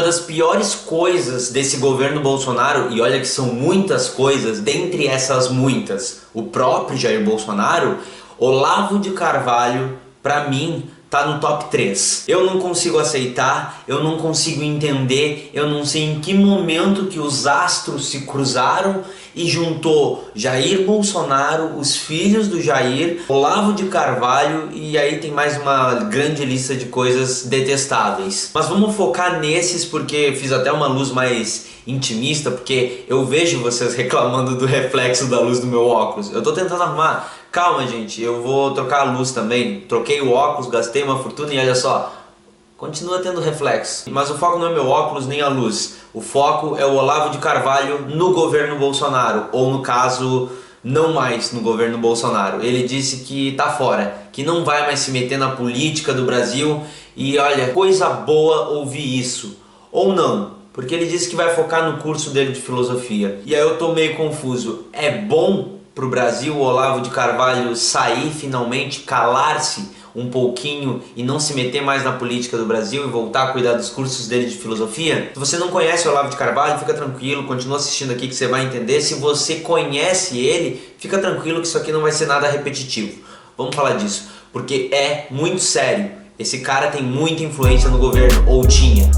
Uma das piores coisas desse governo Bolsonaro, e olha que são muitas coisas, dentre essas muitas, o próprio Jair Bolsonaro, Olavo de Carvalho, pra mim, tá no top 3. Eu não consigo aceitar, eu não consigo entender, eu não sei em que momento que os astros se cruzaram e juntou Jair Bolsonaro, os filhos do Jair, Olavo de Carvalho, e aí tem mais uma grande lista de coisas detestáveis. Mas vamos focar nesses porque fiz até uma luz mais intimista, porque eu vejo vocês reclamando do reflexo da luz do meu óculos. Eu tô tentando arrumar. Calma, gente, eu vou trocar a luz também. Troquei o óculos, gastei uma fortuna e olha só, continua tendo reflexo. Mas o foco não é meu óculos nem a luz. O foco é o Olavo de Carvalho no governo Bolsonaro, ou no caso, não mais no governo Bolsonaro. Ele disse que tá fora, que não vai mais se meter na política do Brasil e olha, coisa boa ouvir isso. Ou não, porque ele disse que vai focar no curso dele de filosofia. E aí eu tô meio confuso. É bom pro Brasil o Olavo de Carvalho sair finalmente, calar-se um pouquinho e não se meter mais na política do Brasil e voltar a cuidar dos cursos dele de filosofia? Se você não conhece o Olavo de Carvalho, fica tranquilo, continua assistindo aqui que você vai entender. Se você conhece ele, fica tranquilo que isso aqui não vai ser nada repetitivo. Vamos falar disso, porque é muito sério. Esse cara tem muita influência no governo, ou tinha.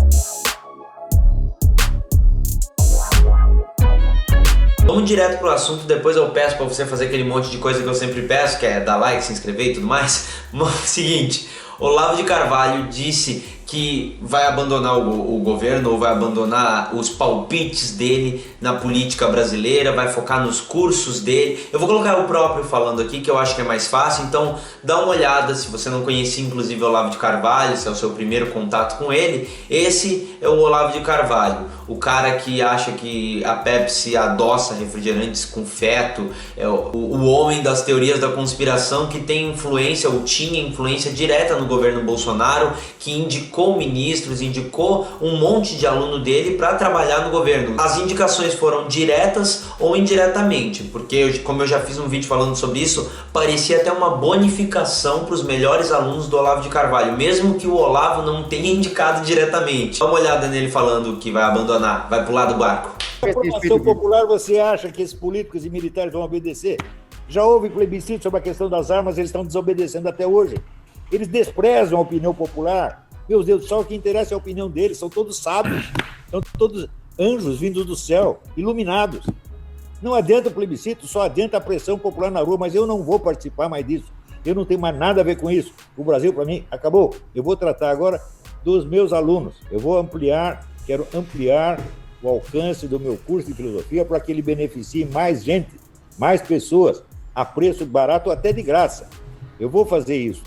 Vamos direto pro assunto, depois eu peço pra você fazer aquele monte de coisa que eu sempre peço, que é dar like, se inscrever e tudo mais. Mas seguinte, Olavo de Carvalho disse que vai abandonar o governo, ou vai abandonar os palpites dele na política brasileira, vai focar nos cursos dele. Eu vou colocar o próprio falando aqui, que eu acho que é mais fácil, então dá uma olhada, se você não conhecia inclusive o Olavo de Carvalho, se é o seu primeiro contato com ele, esse é o Olavo de Carvalho, o cara que acha que a Pepsi adoça refrigerantes com feto, é o homem das teorias da conspiração que tem influência, ou tinha influência direta no governo Bolsonaro, que indicou ministros, indicou um monte de aluno dele para trabalhar no governo. As indicações foram diretas ou indiretamente, porque como eu já fiz um vídeo falando sobre isso, parecia até uma bonificação para os melhores alunos do Olavo de Carvalho, mesmo que o Olavo não tenha indicado diretamente. Dá uma olhada nele falando que vai abandonar, vai pular do barco. A formação popular, você acha que esses políticos e militares vão obedecer? Já houve plebiscito sobre a questão das armas, eles estão desobedecendo até hoje. Eles desprezam a opinião popular. Meu Deus do céu, o que interessa é a opinião deles, são todos sábios, são todos anjos vindos do céu, iluminados. Não adianta o plebiscito, só adianta a pressão popular na rua, mas eu não vou participar mais disso. Eu não tenho mais nada a ver com isso. O Brasil, para mim, acabou. Eu vou tratar agora dos meus alunos. Eu vou quero ampliar o alcance do meu curso de filosofia para que ele beneficie mais gente, mais pessoas, a preço barato ou até de graça. Eu vou fazer isso.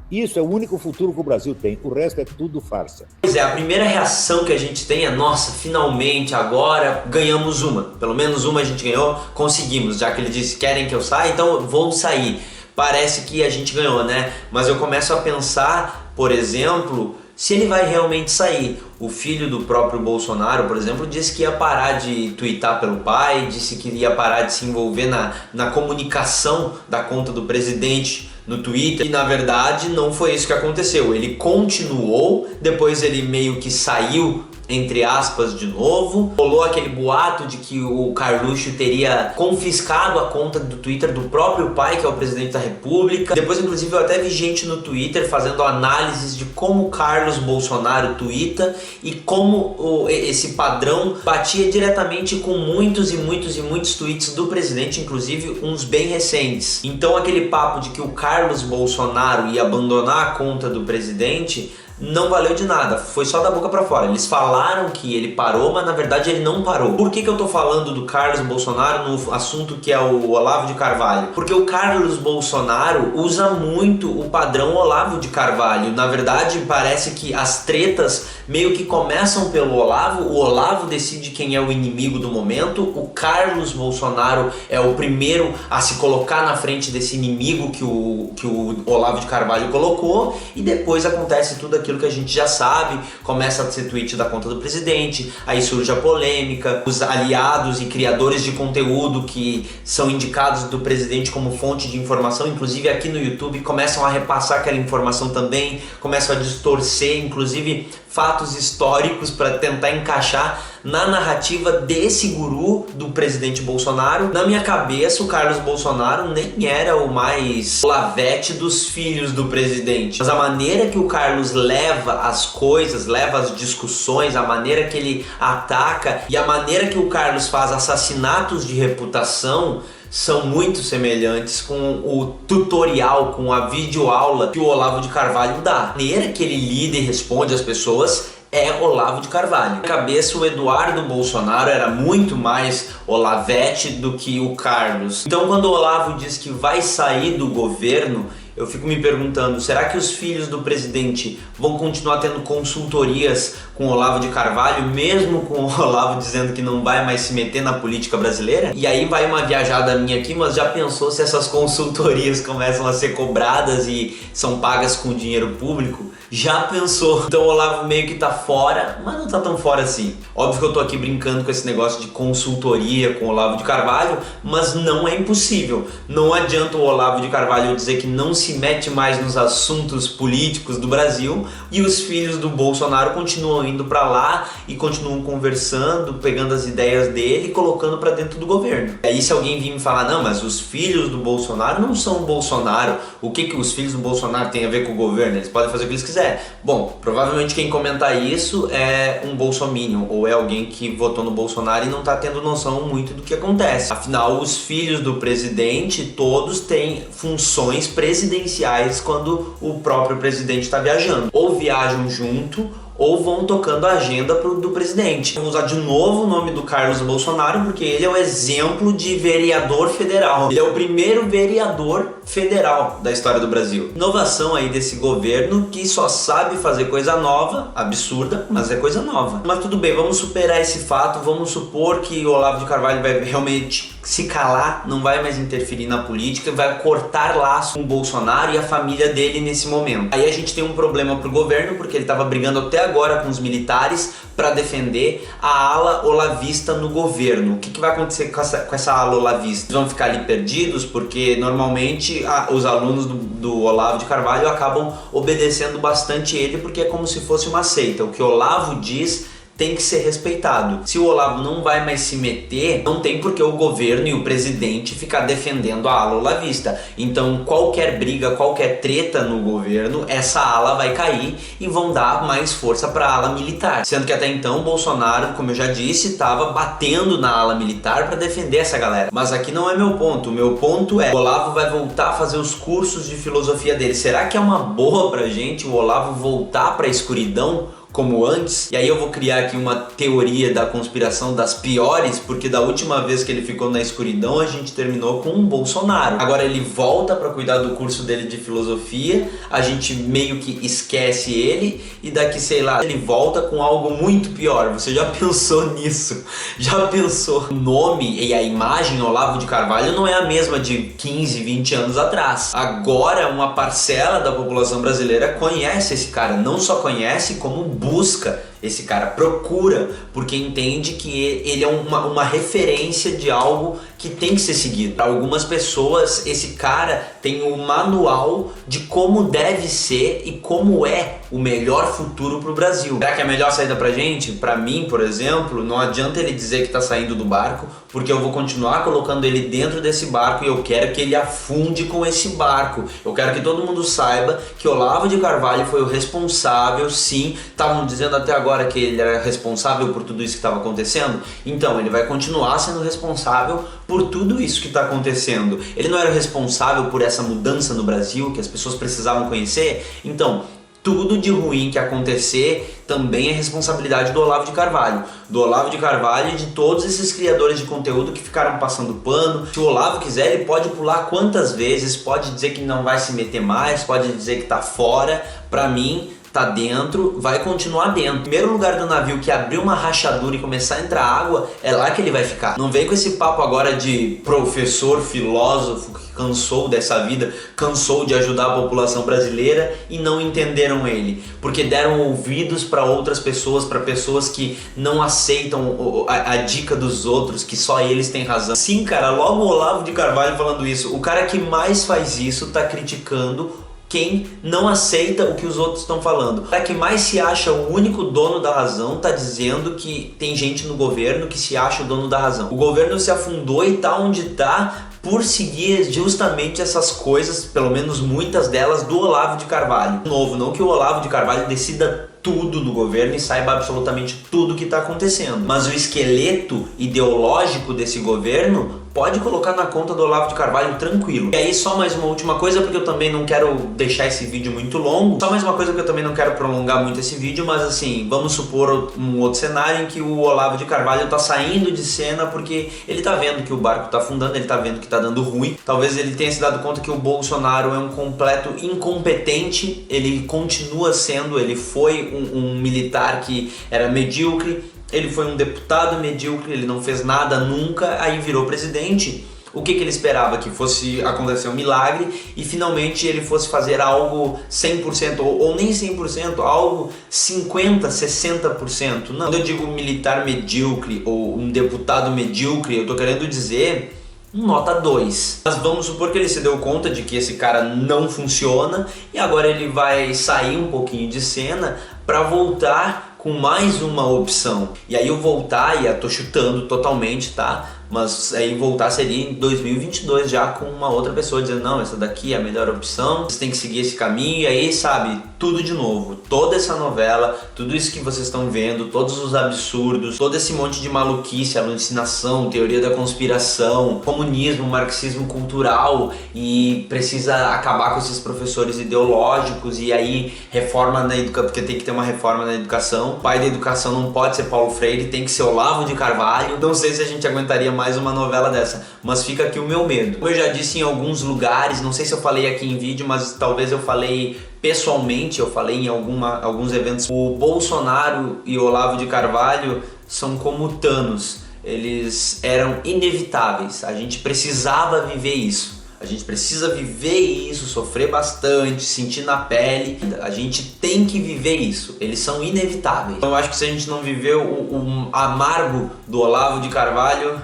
Isso é o único futuro que o Brasil tem, o resto é tudo farsa. Pois é, a primeira reação que a gente tem é, nossa, finalmente, agora ganhamos uma. Pelo menos uma a gente ganhou, conseguimos, já que ele disse, querem que eu saia, então vou sair. Parece que a gente ganhou, né? Mas eu começo a pensar, por exemplo, se ele vai realmente sair. O filho do próprio Bolsonaro, por exemplo, disse que ia parar de twittar pelo pai, disse que ia parar de se envolver na comunicação da conta do presidente no Twitter, e na verdade não foi isso que aconteceu. Ele continuou, depois ele meio que saiu, entre aspas, de novo. Rolou aquele boato de que o Carluxo teria confiscado a conta do Twitter do próprio pai, que é o presidente da República. Depois, inclusive, eu até vi gente no Twitter fazendo análises de como o Carlos Bolsonaro twitta e como esse padrão batia diretamente com muitos e muitos e muitos tweets do presidente, inclusive uns bem recentes. Então aquele papo de que o Carlos Bolsonaro ia abandonar a conta do presidente não valeu de nada, foi só da boca pra fora. Eles falaram que ele parou, mas na verdade ele não parou. Por que eu tô falando do Carlos Bolsonaro no assunto que é o Olavo de Carvalho? Porque o Carlos Bolsonaro usa muito o padrão Olavo de Carvalho. Na verdade, parece que as tretas meio que começam pelo Olavo, o Olavo decide quem é o inimigo do momento, o Carlos Bolsonaro é o primeiro a se colocar na frente desse inimigo que o Olavo de Carvalho colocou, e depois acontece tudo aquilo aquilo que a gente já sabe, começa a ser tweet da conta do presidente, aí surge a polêmica, os aliados e criadores de conteúdo que são indicados do presidente como fonte de informação, inclusive aqui no YouTube, começam a repassar aquela informação também, começam a distorcer, inclusive fatos históricos para tentar encaixar na narrativa desse guru do presidente Bolsonaro. Na minha cabeça, o Carlos Bolsonaro nem era o mais lavete dos filhos do presidente, mas a maneira que o Carlos leva as coisas, leva as discussões, a maneira que ele ataca e a maneira que o Carlos faz assassinatos de reputação são muito semelhantes com o tutorial, com a videoaula que o Olavo de Carvalho dá. A maneira que ele lida e responde às pessoas é Olavo de Carvalho. Na cabeça, o Eduardo Bolsonaro era muito mais Olavete do que o Carlos. Então, quando o Olavo diz que vai sair do governo, eu fico me perguntando, será que os filhos do presidente vão continuar tendo consultorias com o Olavo de Carvalho, mesmo com o Olavo dizendo que não vai mais se meter na política brasileira? E aí vai uma viajada minha aqui, mas já pensou se essas consultorias começam a ser cobradas e são pagas com dinheiro público? Já pensou? Então o Olavo meio que tá fora, mas não tá tão fora assim. Óbvio que eu tô aqui brincando com esse negócio de consultoria com o Olavo de Carvalho, mas não é impossível. Não adianta o Olavo de Carvalho dizer que não se mete mais nos assuntos políticos do Brasil e os filhos do Bolsonaro continuam indo pra lá e continuam conversando, pegando as ideias dele e colocando pra dentro do governo. Aí se alguém vir me falar, não, mas os filhos do Bolsonaro não são o Bolsonaro, o que os filhos do Bolsonaro têm a ver com o governo? Eles podem fazer o que eles quiserem. Bom, provavelmente quem comentar isso é um bolsominion ou é alguém que votou no Bolsonaro e não tá tendo noção muito do que acontece. Afinal, os filhos do presidente todos têm funções presidenciais quando o próprio presidente está viajando. Ou viajam junto ou vão tocando a agenda do presidente. Vou usar de novo o nome do Carlos Bolsonaro porque ele é o exemplo de vereador federal. Ele é o primeiro vereador federal da história do Brasil. Inovação aí desse governo que só sabe fazer coisa nova, absurda, mas é coisa nova. Mas tudo bem, vamos superar esse fato, vamos supor que o Olavo de Carvalho vai realmente se calar, não vai mais interferir na política, vai cortar laço com o Bolsonaro e a família dele nesse momento. Aí a gente tem um problema pro governo, porque ele estava brigando até agora com os militares para defender a ala olavista no governo. O que vai acontecer com essa ala olavista? Eles vão ficar ali perdidos, porque normalmente os alunos do Olavo de Carvalho acabam obedecendo bastante ele, porque é como se fosse uma seita. O que o Olavo diz tem que ser respeitado. Se o Olavo não vai mais se meter, não tem por que o governo e o presidente ficar defendendo a ala olavista. Então qualquer briga, qualquer treta no governo, essa ala vai cair e vão dar mais força para a ala militar. Sendo que até então o Bolsonaro, como eu já disse, estava batendo na ala militar para defender essa galera. Mas aqui não é meu ponto. O meu ponto é, o Olavo vai voltar a fazer os cursos de filosofia dele. Será que é uma boa pra gente o Olavo voltar para a escuridão como antes? E aí eu vou criar aqui uma teoria da conspiração das piores, porque da última vez que ele ficou na escuridão a gente terminou com o Bolsonaro. Agora ele volta para cuidar do curso dele de filosofia, a gente meio que esquece ele e daqui, sei lá, ele volta com algo muito pior. Você já pensou nisso? Já pensou? O nome e a imagem Olavo de Carvalho não é a mesma de 15, 20 anos atrás. Agora uma parcela da população brasileira conhece esse cara, não só conhece como busca esse cara, procura, porque entende que ele é uma referência de algo que tem que ser seguido. Para algumas pessoas, esse cara tem um manual de como deve ser e como é o melhor futuro para o Brasil. Será que é a melhor saída pra gente? Para mim, por exemplo, não adianta ele dizer que tá saindo do barco, porque eu vou continuar colocando ele dentro desse barco e eu quero que ele afunde com esse barco. Eu quero que todo mundo saiba que Olavo de Carvalho foi o responsável, sim. Estavam dizendo até agora que ele era responsável por tudo isso que estava acontecendo. Então, ele vai continuar sendo responsável por tudo isso que está acontecendo. Ele não era responsável por essa mudança no Brasil que as pessoas precisavam conhecer? Então, tudo de ruim que acontecer também é responsabilidade do Olavo de Carvalho. Do Olavo de Carvalho e de todos esses criadores de conteúdo que ficaram passando pano. Se o Olavo quiser, ele pode pular quantas vezes, pode dizer que não vai se meter mais, pode dizer que tá fora. Pra mim, tá dentro, vai continuar dentro. O primeiro lugar do navio que abrir uma rachadura e começar a entrar água, é lá que ele vai ficar. Não vem com esse papo agora de professor, filósofo que cansou dessa vida, cansou de ajudar a população brasileira e não entenderam ele, porque deram ouvidos para outras pessoas, para pessoas que não aceitam a dica dos outros, que só eles têm razão. Sim, cara, logo o Olavo de Carvalho falando isso. O cara que mais faz isso tá criticando quem não aceita o que os outros estão falando. O cara que mais se acha o único dono da razão tá dizendo que tem gente no governo que se acha o dono da razão. O governo se afundou e tá onde tá por seguir justamente essas coisas, pelo menos muitas delas, do Olavo de Carvalho. De novo, não que o Olavo de Carvalho decida tudo no governo e saiba absolutamente tudo o que está acontecendo, mas o esqueleto ideológico desse governo pode colocar na conta do Olavo de Carvalho tranquilo. E aí só mais uma última coisa, porque eu também não quero deixar esse vídeo muito longo, só mais uma coisa, porque eu também não quero prolongar muito esse vídeo, mas assim, vamos supor um outro cenário em que o Olavo de Carvalho está saindo de cena porque ele está vendo que o barco está afundando, ele está vendo que está dando ruim. Talvez ele tenha se dado conta que o Bolsonaro é um completo incompetente, ele continua sendo, ele foi um militar que era medíocre, ele foi um deputado medíocre, ele não fez nada nunca, aí virou presidente. O que ele esperava? Que fosse acontecer um milagre e finalmente ele fosse fazer algo 100% ou nem 100%, algo 50%, 60%. Não, quando eu digo militar medíocre ou um deputado medíocre, eu tô querendo dizer nota 2. Mas vamos supor que ele se deu conta de que esse cara não funciona e agora ele vai sair um pouquinho de cena para voltar com mais uma opção. E aí eu voltar, e eu tô chutando totalmente, tá? Mas aí voltar seria em 2022 já com uma outra pessoa dizendo não, essa daqui é a melhor opção, você tem que seguir esse caminho, e aí sabe, tudo de novo, toda essa novela, tudo isso que vocês estão vendo, todos os absurdos, todo esse monte de maluquice, alucinação, teoria da conspiração, comunismo, marxismo cultural, e precisa acabar com esses professores ideológicos, e aí reforma na educação, porque tem que ter uma reforma na educação, o pai da educação não pode ser Paulo Freire, tem que ser Olavo de Carvalho. Não sei se a gente aguentaria mais uma novela dessa, mas fica aqui o meu medo. Como eu já disse em alguns lugares, não sei se eu falei aqui em vídeo, mas talvez eu falei pessoalmente, eu falei em alguns eventos, o Bolsonaro e o Olavo de Carvalho são como Thanos, eles eram inevitáveis, a gente precisava viver isso. A gente precisa viver isso, sofrer bastante, sentir na pele. A gente tem que viver isso. Eles são inevitáveis. Então eu acho que se a gente não viver o amargo do Olavo de Carvalho,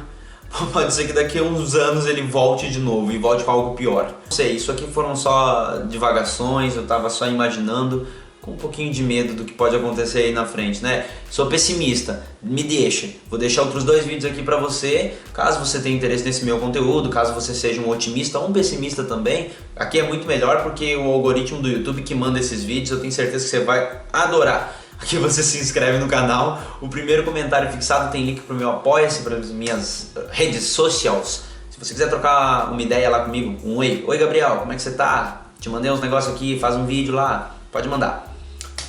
pode ser que daqui a uns anos ele volte de novo e volte com algo pior. Não sei, isso aqui foram só divagações, eu tava só imaginando, com um pouquinho de medo do que pode acontecer aí na frente, né? Sou pessimista, me deixa. Vou deixar outros 2 vídeos aqui pra você, caso você tenha interesse nesse meu conteúdo, caso você seja um otimista ou um pessimista também. Aqui é muito melhor porque o algoritmo do YouTube que manda esses vídeos, eu tenho certeza que você vai adorar. Aqui você se inscreve no canal, o primeiro comentário fixado tem link pro meu Apoia-se, para as minhas redes sociais. Se você quiser trocar uma ideia lá comigo, um oi. Oi Gabriel, como é que você tá? Te mandei uns negócios aqui, faz um vídeo lá, pode mandar.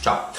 Tchau.